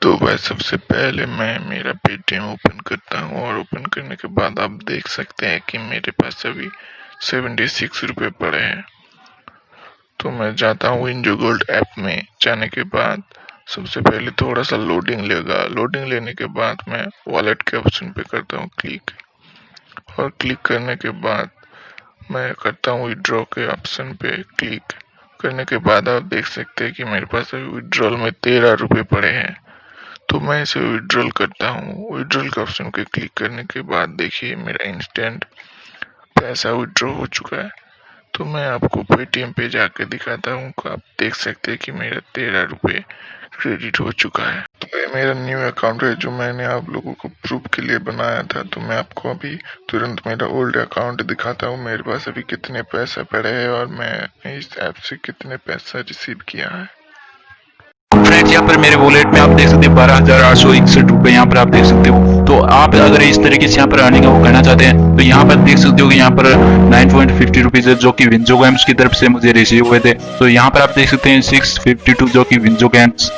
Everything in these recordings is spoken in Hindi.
तो भाई सबसे पहले मैं मेरा पेटीएम ओपन करता हूँ और ओपन करने के बाद आप देख सकते हैं कि मेरे पास अभी 76 रुपये पड़े हैं। तो मैं जाता हूँ विंजो गोल्ड ऐप में। जाने के बाद सबसे पहले थोड़ा सा लोडिंग लेगा। लोडिंग लेने के बाद मैं वॉलेट के ऑप्शन पे करता हूँ क्लिक, और क्लिक करने के बाद मैं करता हूँ विड्रॉ के ऑप्शन पे क्लिक करने के बाद आप देख सकते हैं कि मेरे पास अभी विड्रॉल में 13 रुपये पड़े हैं। तो मैं इसे विड्रॉल करता हूँ। विड्रॉल के ऑप्शन पे क्लिक करने के बाद देखिए मेरा इंस्टेंट पैसा विड्रॉ हो चुका है। तो मैं आपको पेटीएम पे जाकर दिखाता हूँ। आप देख सकते हैं कि मेरा 13 रुपये क्रेडिट हो चुका है। तो ये मेरा न्यू अकाउंट है जो मैंने आप लोगों को प्रूफ के लिए बनाया था। तो मैं आपको अभी तुरंत मेरा ओल्ड अकाउंट दिखाता हूँ, मेरे पास अभी कितने पैसे पड़े हैं और मैं इस ऐप से कितने पैसा रिसीव किया है। फ्रेंड्स यहाँ पर मेरे वॉलेट में आप देख सकते हैं 12,861 रुपए यहाँ पर आप देख सकते हो। तो आप अगर इस तरीके से यहाँ पर अर्निंग वो करना चाहते हैं तो यहाँ पर देख सकते हो कि यहाँ पर 9.50 रुपीज है जो कि विंजो गेम्स की तरफ से मुझे रिसीव हुए थे। तो यहाँ पर आप देख सकते हैं 652 जो कि विंजो गेम्स,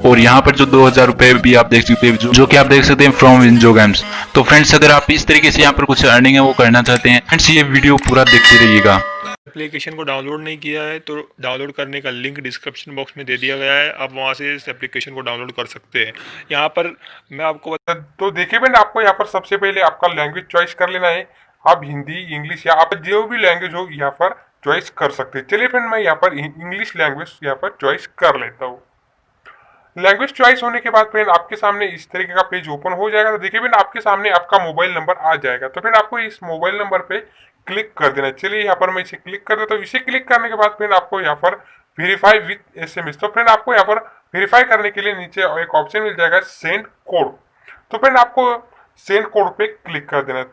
और यहाँ पर जो 2,000 रुपए भी आप देख सकते हैं जो कि आप देख सकते हैं फ्रॉम विंजो गेम्स। तो फ्रेंड्स अगर आप इस तरीके से यहाँ पर कुछ अर्निंग है वो करना चाहते हैं फ्रेंड्स ये वीडियो पूरा देखते रहिएगा। एप्लीकेशन को डाउनलोड नहीं किया है तो डाउनलोड करने का लिंक डिस्क्रिप्शन बॉक्स में दे दिया गया है। आप वहां से इस एप्लीकेशन को डाउनलोड कर सकते हैं। यहाँ पर मैं आपको तो देखिए फ्रेंड, आपको यहाँ पर सबसे पहले आपका लैंग्वेज चॉइस कर लेना है। आप हिंदी, इंग्लिश या आप जो भी लैंग्वेज हो यहाँ पर चॉइस कर सकते हैं। चलिए फ्रेंड, मैं यहाँ पर इंग्लिश लैंग्वेज यहाँ पर चॉइस कर लेता हूँ। लैंग्वेज चॉइस होने के बाद फ्रेंड आपके सामने इस तरीके का पेज ओपन हो जाएगा। तो देखिए फ्रेंड, आपके सामने आपका मोबाइल नंबर आ जाएगा। तो फ्रेंड आपको इस मोबाइल नंबर पे क्लिक कर देना है। चलिए यहाँ पर मैं इसे क्लिक कर देता हूँ। इसे क्लिक करने के बाद फ्रेंड आपको यहाँ पर वेरीफाई विथ SMS। तो फ्रेंड आपको यहाँ पर वेरीफाई करने के लिए नीचे एक ऑप्शन मिल जाएगा सेंड कोड। तो फ्रेंड आपको सेंड कोड पे क्लिक कर देना है।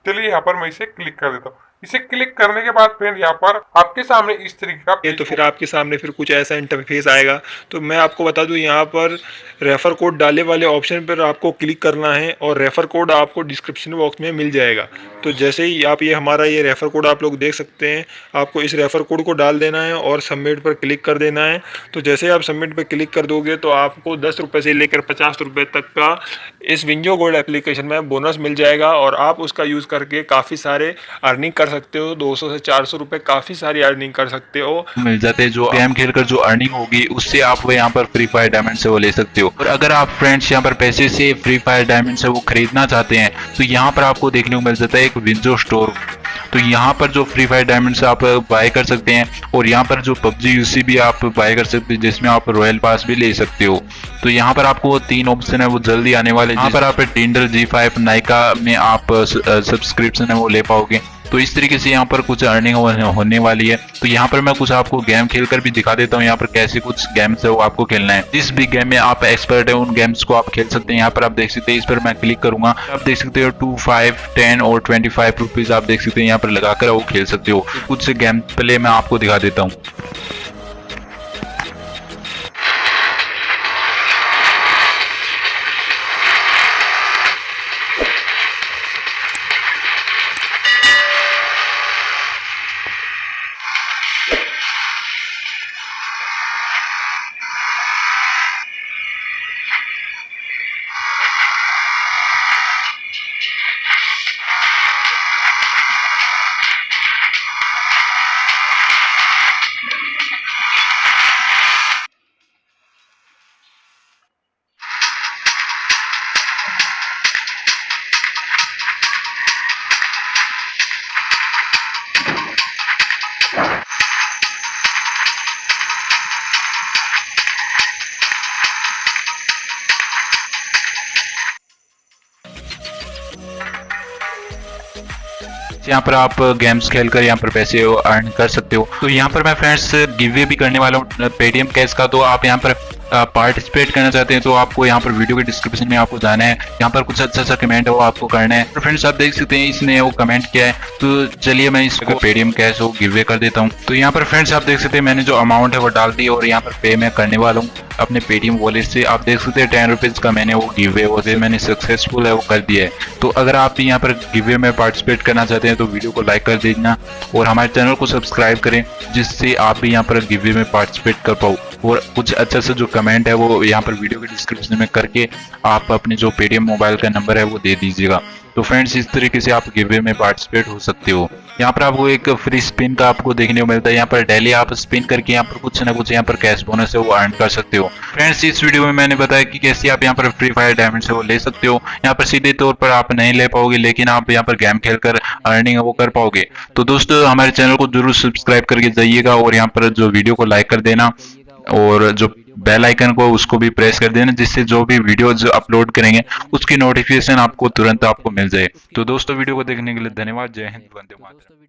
चलिए यहाँ पर मैं इसे क्लिक कर देता हूँ। इसे क्लिक करने के बाद फ्रेंड यहाँ पर आपके सामने इस तरीके का तो फिर आपके सामने फिर कुछ ऐसा इंटरफेस आएगा। तो मैं आपको बता दूं, यहाँ पर रेफर कोड डाले वाले ऑप्शन पर आपको क्लिक करना है और रेफर कोड आपको डिस्क्रिप्शन बॉक्स में मिल जाएगा। तो जैसे ही आप हमारा ये रेफर कोड आप लोग देख सकते हैं, आपको इस रेफर कोड को डाल देना है और सबमिट पर क्लिक कर देना है। तो जैसे ही आप सबमिट पर क्लिक कर दोगे तो आपको 10 रुपये से लेकर 50 रुपये तक का इस विंजो गोल्ड एप्लीकेशन में बोनस मिल जाएगा और आप उसका यूज़ करके काफ़ी सारे अर्निंग कर सकते हो। 200 से 400 रुपये काफ़ी सारी अर्निंग कर सकते हो। मिल जाते हैं जो गेम खेलकर जो अर्निंग होगी उससे आप वो यहाँ पर फ्री फायर डायमंड से वो ले सकते हो। और अगर आप फ्रेंड्स यहाँ पर पैसे से फ्री फायर डायमंड से वो खरीदना चाहते हैं तो यहाँ पर आपको देखने को मिल जाता है एक विंजो स्टोर। तो यहाँ पर जो फ्री फायर डायमंड से आप बाय कर सकते हैं और यहाँ पर जो PUBG UC भी आप बाय कर सकते हैं जिसमें आप रॉयल पास भी ले सकते हो। तो यहाँ पर आपको 3 ऑप्शन है वो जल्दी आने वाले। यहाँ पर आप टिंडर, G5, नाइका में आप सब्सक्रिप्शन है वो ले पाओगे। तो इस तरीके से यहाँ पर कुछ अर्निंग होने वाली है। तो यहाँ पर मैं कुछ आपको गेम खेलकर भी दिखा देता हूँ यहाँ पर कैसे कुछ गेम्स है वो आपको खेलना है। जिस भी गेम में आप एक्सपर्ट है उन गेम्स को आप खेल सकते हैं। यहाँ पर आप देख सकते हैं, इस पर मैं क्लिक करूंगा, आप देख सकते हो 2, 5, 10 और 25 रुपीज आप देख सकते हैं यहाँ पर लगाकर वो खेल सकते हो। कुछ गेम प्ले मैं आपको दिखा देता हूँ। यहाँ पर आप गेम्स खेलकर यहाँ पर पैसे अर्न कर सकते हो। तो यहाँ पर मैं फ्रेंड्स गिव भी करने वाला हूँ पेटीएम कैश का। तो आप यहाँ पर पार्टिसिपेट करना चाहते हैं तो आपको यहाँ पर वीडियो के डिस्क्रिप्शन में आपको जाना है। यहाँ पर कुछ अच्छा कमेंट है वो आपको करना है। तो फ्रेंड्स आप देख सकते हैं इसने वो कमेंट किया है। तो चलिए मैं इसको पेटीएम कैश वो गिव कर देता हूँ। तो यहाँ पर फ्रेंड्स आप देख सकते हैं मैंने जो अमाउंट है वो डाल दी और यहाँ पर पे मैं करने वाला हूँ अपने पेटीएम वॉलेट से। आप देख सकते हैं 10 रुपीज का मैंने वो गिवे वो मैंने सक्सेसफुल है वो कर दिया है। तो अगर आप भी यहाँ पर गिवे में पार्टिसिपेट करना चाहते हैं तो वीडियो को लाइक कर देना और हमारे चैनल को सब्सक्राइब करें जिससे आप भी यहाँ पर गिवे में पार्टिसिपेट कर पाओ और कुछ अच्छा सा जो कमेंट है वो यहाँ पर वीडियो के डिस्क्रिप्शन में करके आप अपने जो पेटीएम मोबाइल का नंबर है वो दे दीजिएगा। तो फ्रेंड्स इस तरीके से आप गिव में पार्टिसिपेट हो सकते हो। यहाँ पर आपको एक फ्री स्पिन का आपको देखने को मिलता है। यहाँ पर डेली आप स्पिन करके यहाँ पर कुछ ना कुछ यहाँ पर कैश बोनस है वो अर्न कर सकते हो। फ्रेंड्स इस वीडियो में मैंने बताया कि कैसे आप यहाँ पर फ्री फायर डायमंड से वो ले सकते हो। यहाँ पर सीधे तौर पर आप नहीं ले पाओगे, लेकिन आप यहाँ पर गेम खेलकर अर्निंग वो कर पाओगे। तो दोस्तों हमारे चैनल को जरूर सब्सक्राइब करके जाइएगा और यहाँ पर जो वीडियो को लाइक कर देना और जो बेल आइकन को उसको भी प्रेस कर देना, जिससे जो भी वीडियो जो अपलोड करेंगे उसकी नोटिफिकेशन आपको तुरंत आपको मिल जाए। तो दोस्तों वीडियो को देखने के लिए धन्यवाद। जय हिंद, वंदे मातरम।